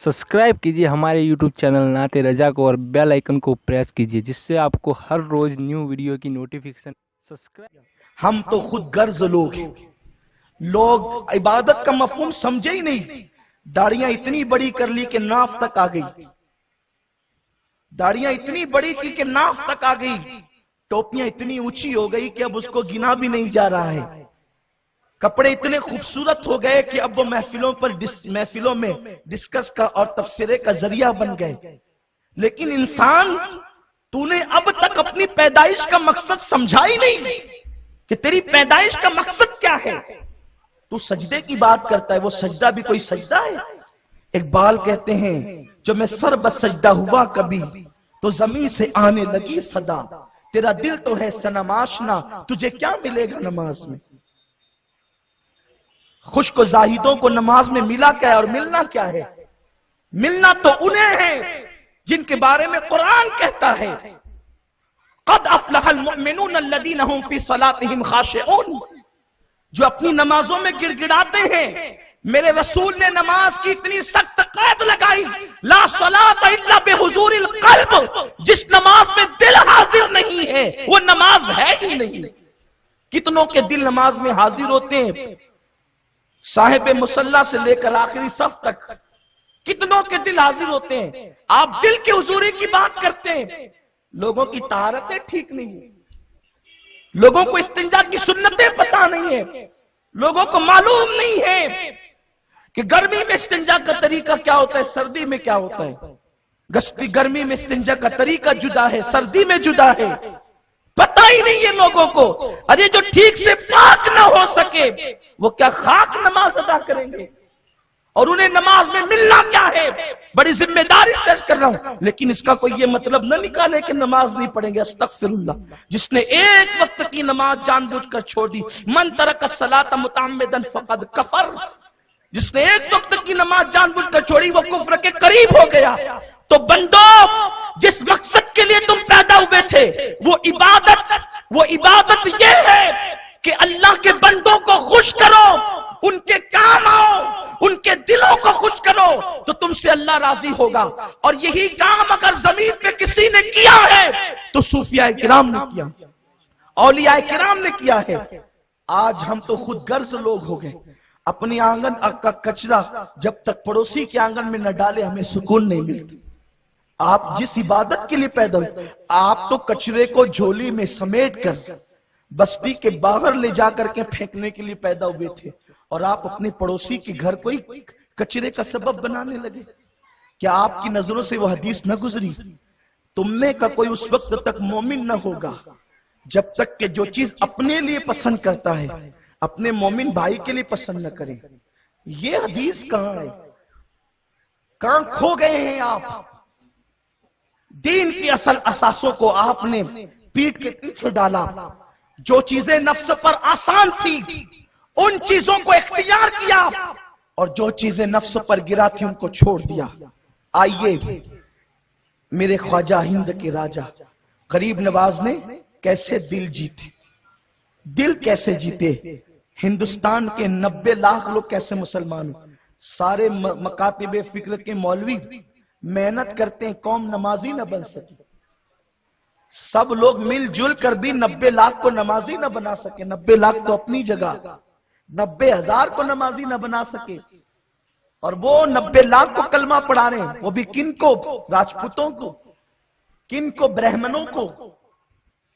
Subscribe कीजिए हमारे YouTube channel नाते रजा को और बेल आइकन को प्रेस कीजिए जिससे आपको हर रोज न्यू वीडियो की नोटिफिकेशन। सब्सक्राइब। हम तो खुद गर्ज लोग हैं। लोग इबादत का मफहूम समझे ही नहीं। दाढ़ियां इतनी बड़ी कर ली कि नाफ तक आ गई। दाढ़ियां इतनी बड़ी की कि नाफ तक आ गई। टोपियां इतनी ऊंची हो गई कि अब उसको गिना भी नहीं जा रहा है। कपड़े इतने खूबसूरत हो गए कि अब वो महफिलों में डिस्कस का और तफसीरे का जरिया बन गए। लेकिन इंसान, तूने अब तक अपनी पैदाइश का मकसद समझा ही नहीं कि तेरी पैदाइश का मकसद क्या है। तू सजदे की बात करता है, वो सजदा भी कोई सजदा है? इकबाल कहते हैं, जो मैं सर बसजदा हुआ कभी तो जमीन से आने लगी सदा। तेरा दिल तो है सनम आशना, तुझे क्या मिलेगा नमाज में। खुश्क जाहिदों को नमाज में मिला क्या है और मिलना क्या है? मिलना तो उन्हें है जिनके बारे में कुरान कहता है, क़द अफ़लहल मुअमिनून अल्लज़ीना हुम फ़ी सलातिहिम ख़ाशिऊन, जो अपनी नमाजों में गिड़गिड़ाते हैं। मेरे रसूल ने नमाज की इतनी सख्त क़ैद लगाई, ला सलात इल्ला बिहुज़ूरिल क़ल्ब, जिस नमाज में दिल हाजिर नहीं है वो नमाज है ही नहीं। कितनों के दिल नमाज में हाजिर होते हैं, साहिब मुसल्ला से लेकर आखिरी सफ तक कितनों के दिल हाजिर होते हैं। आप दिल की हुजूरी की बात करते हैं, लोगों की तारतें ठीक नहीं है, लोगों को इस्तिंजा की सुन्नतें पता नहीं है, लोगों को मालूम नहीं है कि गर्मी में इस्तिंजा का तरीका क्या होता है, सर्दी में क्या होता है। गर्मी में इस्तिंजा का तरीका जुदा है, सर्दी में जुदा है। पता ही नहीं है लोगों को। अरे जो ठीक से पाक ना हो सके वो क्या खाक नमाज अदा करेंगे? और उन्हें नमाज में मिलना क्या है? बड़ी जिम्मेदारी से कर रहा हूं, लेकिन इसका कोई ये मतलब न निकाले कि नमाज नहीं पढ़ेंगे। अस्तगफिरुल्लाह। जिसने एक वक्त की नमाज जानबूझकर छोड़ दी, मन तरक सलात मुतअम्मिदन फक़द कफर, जिसने एक वक्त की नमाज जानबूझकर छोड़ी वो कुफ्र के करीब हो गया। तो बंदो, जिस मकसद के लिए तुम पैदा हुए थे वो इबादत ये है कि अल्लाह के बंदों को खुश करो, उनके काम आओ, उनके दिलों को खुश करो, तो तुमसे अल्लाह राजी होगा। और यही काम अगर जमीन पे किसी ने किया है तो सूफिया किराम ने किया, औलिया किराम ने किया है। आज हम तो खुद गर्ज लोग हो गए। अपनी आंगन का कचरा जब तक पड़ोसी के आंगन में न डाले हमें सुकून नहीं मिलती। आप जिस इबादत के लिए पैदा हुए, आप तो कचरे को झोली में समेट कर बस्ती के बाहर ले जाकर के फेंकने के लिए पैदा हुए थे, और आप अपने पड़ोसी के घर को ही कचरे का सबब बनाने लगे। क्या आपकी नजरों से वो हदीस न गुजरी, तुम में का कोई उस वक्त तक मोमिन न होगा जब तक कि जो चीज अपने लिए पसंद करता है अपने मोमिन भाई के लिए पसंद न करें। ये हदीस कहां है? कहां खो गए हैं आप? दीन की असल असासों को आपने पीठ के पीछे डाला। जो चीजें नफ्स पर आसान थी उन चीजों को इख्तियार किया, और जो चीजें नफ्स पर गिरा थी उनको छोड़ दिया। आइए, मेरे ख्वाजा हिंद के राजा गरीब नवाज ने कैसे दिल जीते, दिल कैसे जीते। हिंदुस्तान के 90 लाख लोग कैसे मुसलमान हो। सारे मकातिबे फिक्र के मौलवी मेहनत करते हैं, कौम नमाजी न बन सकी। सब लोग मिलजुल कर भी 90 लाख को नमाजी न बना सके। 90 लाख तो अपनी जगह, 90,000 को नमाजी न बना सके। और वो 90 लाख को कलमा पढ़ा रहे हैं, वो भी किन को? राजपूतों को, किन को? ब्राह्मणों को,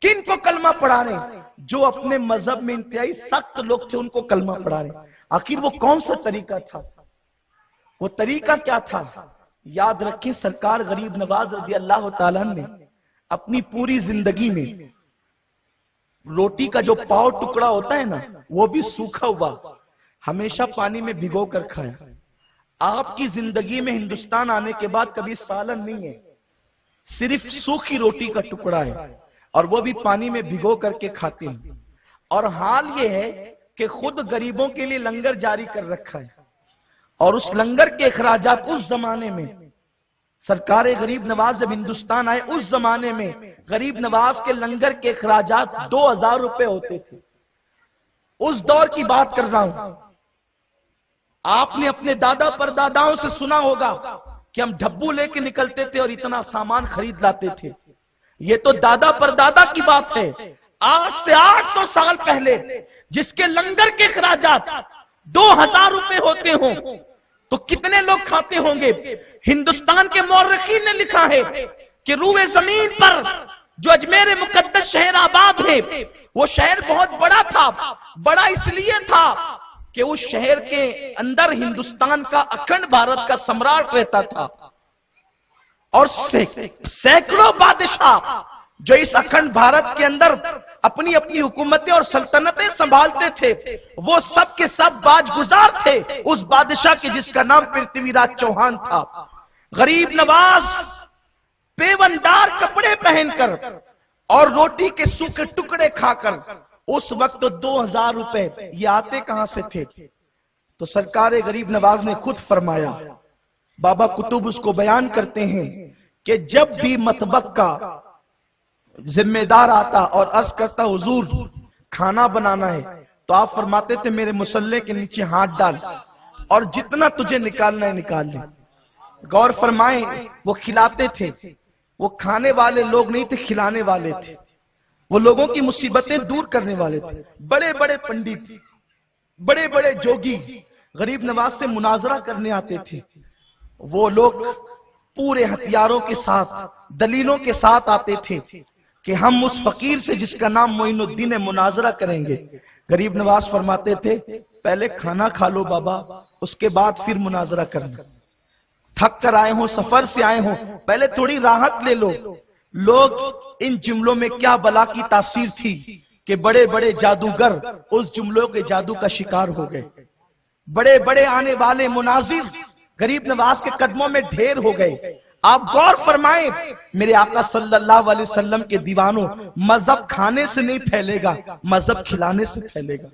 किन को कलमा पढ़ा रहे हैं? जो अपने मजहब में इंतहाई सख्त लोग थे उनको कलमा पढ़ा रहे हैं। आखिर वो कौन सा तरीका था? वो तरीका क्या था? याद रखें, सरकार गरीब नवाज रज़ी अल्लाह ताला ने अपनी पूरी जिंदगी में रोटी का जो पाव टुकड़ा होता है ना, वो भी सूखा हुआ हमेशा पानी में भिगो कर खाया। आपकी जिंदगी में हिंदुस्तान आने के बाद कभी सालन नहीं है, सिर्फ सूखी रोटी का टुकड़ा है, और वो भी पानी में भिगो करके खाते हैं। और हाल ये है कि खुद गरीबों के लिए लंगर जारी कर रखा है, और उस लंगर के अखराजात उस जमाने में सरकार गरीब नवाज जब हिंदुस्तान आए, उस जमाने में गरीब नवाज के लंगर के अखराजात 2000 रुपए होते थे। उस दौर की बात कर रहा हूं। आपने अपने दादा परदादाओं से सुना होगा کہ ہم ڈھبو لے کے نکلتے تھے اور اتنا سامان خرید لاتے تھے. یہ تو دادا پر دادا کی بات ہے. آج سے 800 سال پہلے جس کے لنگر کے اخراجات 2000 روپے ہوتے ہوں تو کتنے لوگ کھاتے ہوں گے. ہندوستان کے مورخین نے لکھا ہے کہ روئے زمین پر جو اجمیر مقدس شہر آباد ہے وہ شہر بہت بڑا تھا. بڑا اس لیے تھا کہ اس شہر کے اندر ہندوستان کا اکھنڈ بھارت کا سمراٹ رہتا تھا اور سینکڑوں بادشاہ جو اس اکھنڈ بھارت کے اندر اپنی اپنی حکومتیں اور سلطنتیں سنبھالتے تھے وہ سب کے سب باج گزار تھے اس بادشاہ کے جس کا نام پرتھوی راج چوہان تھا. غریب نواز پیوندار کپڑے پہن کر اور روٹی کے سوکھے ٹکڑے کھا کر اس وقت 2000 روپے یہ آتے کہاں سے تھے؟ تو سرکار غریب نواز نے خود فرمایا, بابا کتب اس کو بیان کرتے ہیں کہ جب بھی مطبخ کا ذمہ دار آتا اور عرض کرتا حضور کھانا بنانا ہے تو آپ فرماتے تھے میرے مصلے کے نیچے ہاتھ ڈال اور جتنا تجھے نکالنا ہے نکال لے. غور فرمائیں, وہ کھلاتے تھے. وہ کھانے والے لوگ نہیں تھے, کھلانے والے تھے. وہ لوگوں کی مصیبتیں دور کرنے والے تھے. بڑے بڑے پنڈت, بڑے بڑے جوگی غریب نواز سے مناظرہ کرنے آتے تھے. وہ لوگ پورے ہتھیاروں کے ساتھ دلیلوں کے ساتھ آتے تھے کہ ہم اس فقیر سے جس کا نام معین الدین ہے مناظرہ کریں گے. غریب نواز فرماتے تھے پہلے کھانا کھا لو بابا, اس کے بعد پھر مناظرہ کرنا. تھک کر آئے ہوں, سفر سے آئے ہوں, پہلے تھوڑی راحت لے لو. لوگ ان جملوں میں کیا بلا کی تاثیر تھی کہ بڑے بڑے جادوگر اس جملوں کے جادو کا شکار ہو گئے. بڑے بڑے آنے والے مناظر غریب نواز کے قدموں میں ڈھیر ہو گئے. آپ غور فرمائیں, میرے آقا صلی اللہ علیہ وسلم کے دیوانوں, مذہب کھانے سے نہیں پھیلے گا, مذہب کھلانے سے پھیلے گا.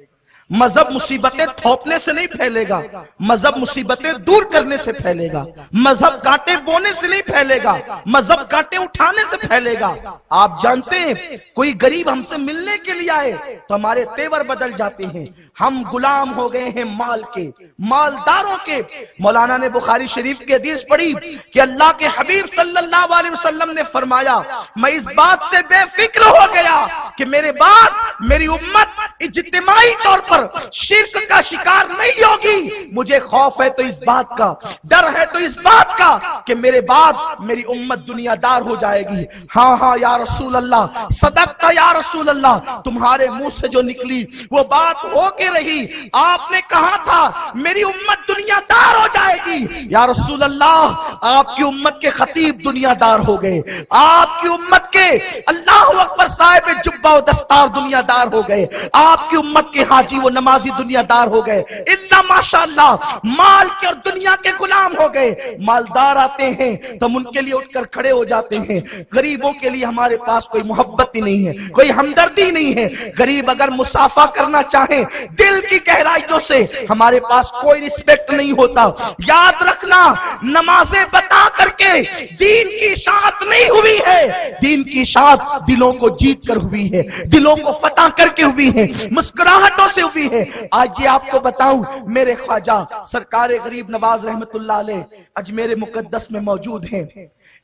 مذہب مصیبتیں تھوپنے سے نہیں پھیلے گا, مذہب مصیبتیں دور کرنے سے پھیلے گا. مذہب کانٹے بونے سے نہیں پھیلے گا, مذہب کانٹے اٹھانے سے پھیلے گا. آپ جانتے ہیں کوئی غریب ہم سے ملنے کے لیے آئے تو ہمارے تیور بدل جاتے ہیں. ہم غلام ہو گئے ہیں مال کے, مالداروں کے. مولانا نے بخاری شریف کی حدیث پڑھی کہ اللہ کے حبیب صلی اللہ علیہ وسلم نے فرمایا میں اس بات سے بے فکر ہو گیا کہ میرے بعد میری امت اجتماعی طور پر شرک کا شکار نہیں ہوگی. مجھے خوف ہے تو اس بات کا, ڈر ہے تو اس بات کا کہ میرے بعد میری امت دنیا دار ہو جائے گی. ہاں ہاں یا رسول اللہ, صدقتا یا رسول اللہ, تمہارے منہ سے جو نکلی وہ بات ہو کے رہی. آپ نے کہا تھا میری امت دنیا دار ہو جائے گی. یا رسول اللہ, آپ کی امت کے خطیب دنیا دار ہو گئے, آپ کی امت کے اللہ اکبر صاحب جبہ و دستار دنیا دار ہو گئے, آپ کی امت کے حاجی و نمازی دنیا دار ہو گئے. اللہ ماشاءاللہ مال کے اور دنیا کے غلام ہو گئے. مالدار آتے ہیں تو ہم ان کے لیے اٹھ کر کھڑے ہو جاتے ہیں. غریبوں کے لیے ہمارے پاس کوئی محبت ہی نہیں ہے, کوئی ہمدردی نہیں ہے. غریب اگر مسافہ کرنا چاہیں دل کی گہرائیوں سے, ہمارے پاس کوئی رسپیکٹ نہیں ہوتا. یاد رکھنا, نمازیں بتا کر کے دین کی اشاعت نہیں ہوئی ہے, دین کی اشاعت دلوں کو جیت کر ہوئی ہے, دلوں کو فتح کر کے ہوئی ہے, مسکراہٹوں سے ہوئی ہے. آج یہ آپ کو بتاؤں, میرے خواجہ سرکار غریب نواز رحمت اللہ علیہ اجمیر مقدس میں موجود ہیں.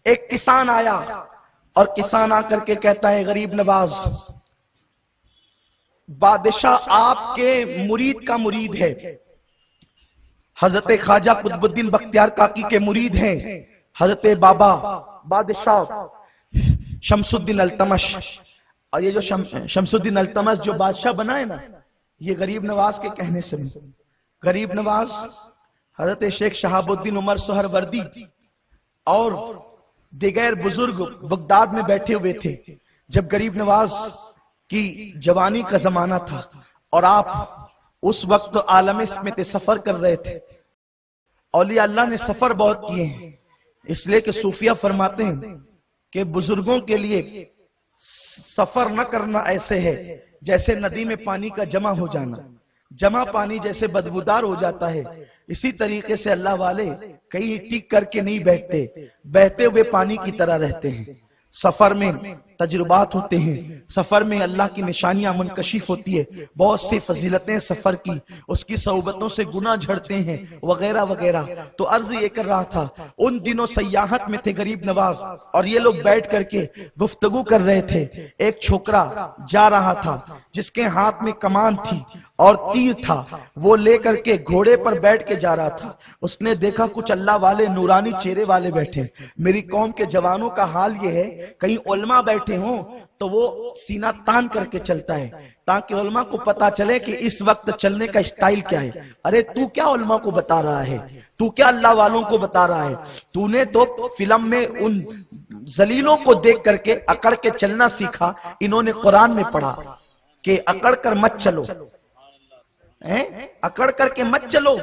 ایک کسان آیا اور کسان آ کر کے کہتا ہے غریب نواز, بادشاہ آپ کے مرید کا مرید ہے, حضرت خواجہ قطب الدین بختیار کاکی کے مرید ہیں, حضرت بابا بادشاہ شمس الدین التمش. اور یہ جو شمس الدین التمش جو بادشاہ بنا ہے نا, یہ غریب نواز کے کہنے سے. غریب نواز حضرت شیخ شہاب الدین عمر سہروردی اور دیگر بزرگ بغداد میں بیٹھے ہوئے تھے جب غریب نواز کی جوانی کا زمانہ تھا اور آپ اس وقت عالم اسمت سفر کر رہے تھے. اولیاء اللہ نے سفر بہت کیے ہیں, اس لیے کہ صوفیہ فرماتے ہیں کہ بزرگوں کے لیے سفر نہ کرنا ایسے ہے جیسے ندی میں پانی کا جمع ہو جانا. جمع پانی جیسے بدبودار ہو جاتا ہے, اسی طریقے سے اللہ والے کہیں ٹک کر کے نہیں بیٹھتے, بہتے ہوئے پانی کی طرح رہتے ہیں. سفر میں तजुर्बात होते हैं, सफर में अल्लाह की निशानियां मुनकशिफ होती है, बहुत सी फजीलतें सफर की उसकी सोबतों से गुना झड़ते हैं वगैरह वगैरह। तो अर्ज ये कर रहा था, उन दिनों सयाहत में थे गरीब नवाज और ये लोग बैठ करके गुफ्तगू कर रहे थे। एक छोकरा जा रहा था जिसके हाथ में कमान थी और तीर था, वो लेकर के घोड़े पर बैठ के जा रहा था। उसने देखा कुछ अल्लाह वाले नूरानी चेहरे वाले बैठे। मेरी कौम के जवानों का हाल ये है, कहीं उलमा बैठे हों तो वो सीना तान करके चलता है ताकि उलमा को पता चले कि इस वक्त चलने का स्टाइल क्या है। अरे तू क्या उलमा को बता रहा है, तू क्या अल्लाह वालों को बता रहा है? तूने तो फिल्म में उन जलीलों को देख करके अकड़ के चलना सीखा। इन्होंने कुरान में पढ़ा कि अकड़ कर मत चलो, अकड़ करके मत चलो।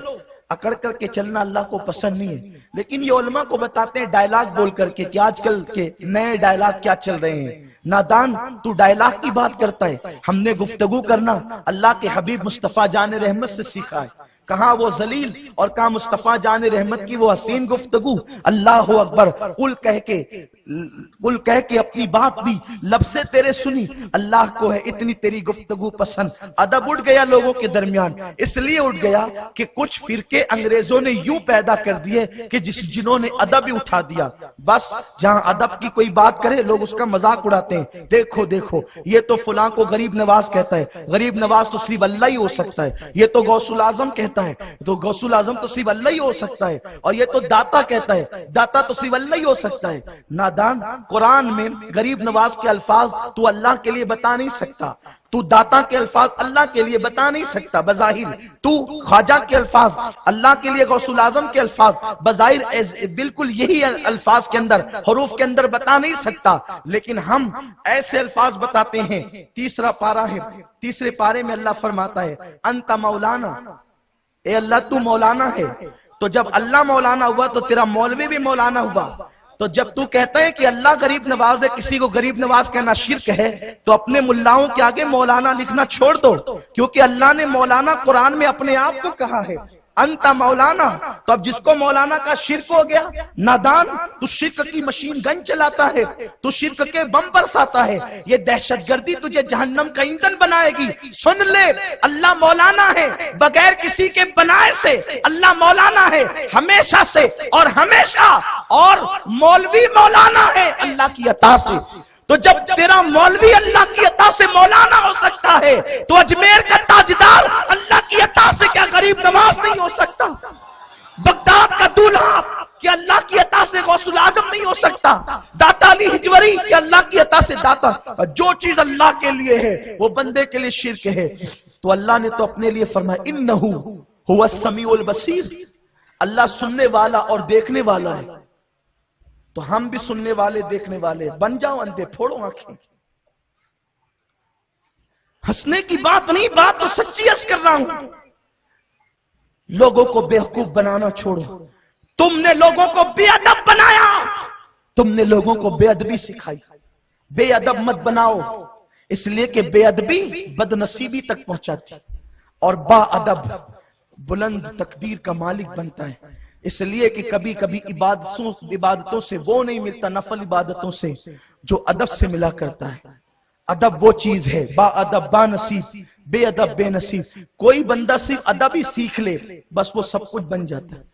अकड़ करके चलना अल्लाह को पसंद नहीं है। लेकिन ये उलमा को बताते हैं डायलॉग बोल करके कि आजकल के नए डायलॉग क्या चल रहे हैं। नादान, तू डायलॉग की बात करता है। हमने गुफ्तगू करना अल्लाह के हबीब मुस्तफा जान रहमत से सीखा है। कहा वो जलील और कहा मुस्तफा जान रहमत की वो हसीन गुफ्तगू। अल्लाह अकबर कुल कह के अपनी बात भी लब से तेरे सुनी। अल्लाह को है इतनी तेरी गुफ्तगू पसंद। अदब उठ गया लोगों के दरमियान, इसलिए उठ गया कि कुछ फिरके अंग्रेजों ने यूं पैदा कर दिए कि जिन्होंने अदब ही उठा दिया। बस जहां अदब की कोई बात करे लोग उसका मजाक उड़ाते हैं। देखो देखो, ये तो फुलां को गरीब नवाज कहता है, गरीब नवाज तो सिर्फ अल्लाह ही हो सकता है। ये तो गौसुल आजम कहता है, तो गौसुल आजम तो सिर्फ अल्लाह ही हो सकता है। और ये तो दाता कहता है, दाता तो सिर्फ अल्लाह ही हो सकता है। नादान, कुरान में गरीब नवाज के अल्फाज तू अल्लाह के लिए बता नहीं सकता, तू दाता के अल्फाज अल्लाह के लिए बता नहीं सकता बज़ाहिर, तू ख्वाजा के अल्फाज अल्लाह के लिए, गौसुल आजम के अल्फाज बज़ाहिर बिल्कुल यही अल्फाज के अंदर, हरूफ के अंदर बता नहीं सकता। लेकिन हम ऐसे अल्फाज बताते हैं। तीसरा पारा है, तीसरे पारे में अल्लाह फरमाता है अंता मौलाना, ए अल्लाह तू मौलाना है। तो जब अल्लाह मौलाना हुआ तो तेरा मौलवी भी मौलाना हुआ। तो जब तू कहता है कि अल्लाह गरीब नवाज है, किसी को गरीब नवाज कहना शिर्क है, तो अपने मुल्लाओं के आगे मौलाना लिखना छोड़ दो, क्योंकि अल्लाह ने मौलाना कुरान में अपने आप को कहा है अंता मौलाना। तो अब जिसको मौलाना का शिर्क हो गया। नादान, तू शिर्क की मशीन गन चलाता है, तू शिर्क के बम बरसाता है। ये दहशतगर्दी तुझे जहन्नम का ईंधन बनाएगी। सुन ले, अल्लाह मौलाना है बगैर किसी के बनाए से। अल्लाह मौलाना है हमेशा से और हमेशा, और मौलवी मौलाना है अल्लाह की अता से। तो जब तेरा मौलवी अल्लाह की अता से मौलाना हो सकता है, तो अजमेर का ताजदार अल्लाह की अता से क्या गरीब नवाज नहीं हो सकता? बगदाद का दूल्हा कि अल्लाह की अता से गौसुल आजम नहीं हो सकता? दाता अली हिजवरी कि अल्लाह की अता से दाता। जो चीज अल्लाह के लिए है वो बंदे के लिए शिर्क है। तो अल्लाह ने तो अपने लिए फरमाया इन्नहु हुवस समीउल बसीर, अल्लाह सुनने वाला और देखने वाला है। तो हम भी सुनने वाले देखने वाले बन जाओ, अंधे फोड़ो आंखें। हंसने की बात नहीं, बात तो सच्ची हंस कर रहा हूं। लोगों को बेवकूफ बनाना छोड़ो। तुमने लोगों को बेअदब बनाया, तुमने लोगों को बेअदबी सिखाई। बेअदब मत बनाओ, इसलिए कि बेअदबी बदनसीबी तक पहुंचाती और बाअदब बुलंद तकदीर का मालिक बनता है। इसलिए कि कभी कभी इबादतों से वो नहीं मिलता, नफल इबादतों से, जो अदब से मिला करता है। अदब वो चीज है, बाअदब बानसीब, बेअदब बेनसीब। कोई बंदा सिर्फ अदब ही सीख ले बस वो सब कुछ बन जाता है।